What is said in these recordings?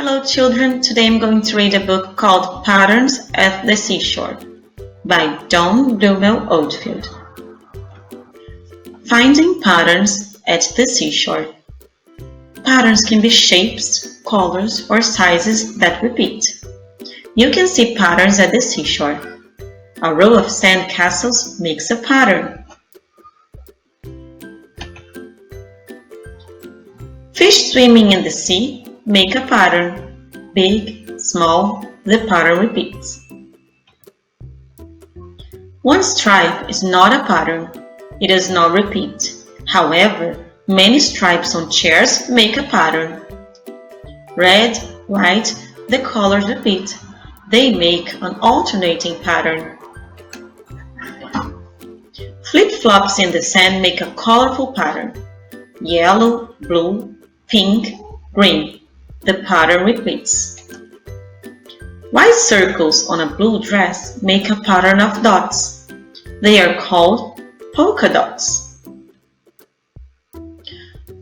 Hello children, today I'm going to read a book called Patterns at the Seashore by Don Blumel Oldfield. Finding patterns at the seashore. Patterns can be shapes, colors, or sizes that repeat. You can see patterns at the seashore. A row of sand castles makes a pattern. Fish swimming in the sea make a pattern. Big, small, the pattern repeats. One stripe is not a pattern. It does not repeat. However, many stripes on chairs make a pattern. Red, white, the colors repeat. They make an alternating pattern. Flip-flops in the sand make a colorful pattern. Yellow, blue, pink, green. The pattern repeats. White circles on a blue dress make a pattern of dots. They are called polka dots.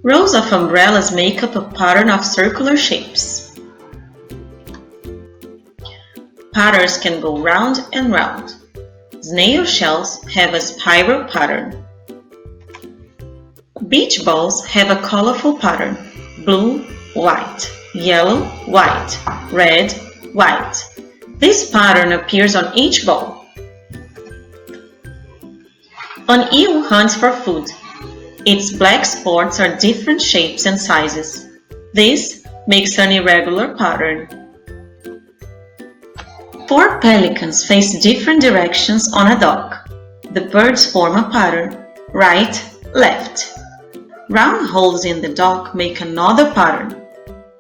Rows of umbrellas make up a pattern of circular shapes. Patterns can go round and round. Snail shells have a spiral pattern. Beach balls have a colorful pattern. Blue, white, yellow, white, red, white. This pattern appears on each ball. An eel hunts for food. Its black spots are different shapes and sizes. This makes an irregular pattern. Four pelicans face different directions on a dock. The birds form a pattern, right, left. Round holes in the dock make another pattern.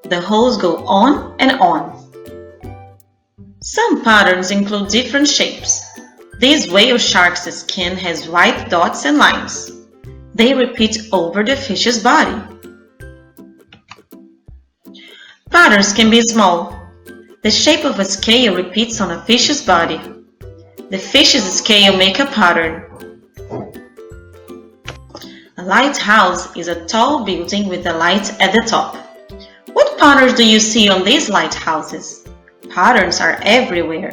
The holes go on and on. Some patterns include different shapes. This whale shark's skin has white dots and lines. They repeat over the fish's body. Patterns can be small. The shape of a scale repeats on a fish's body. The fish's scale makes a pattern. A lighthouse is a tall building with a light at the top. What patterns do you see on these lighthouses? Patterns are everywhere.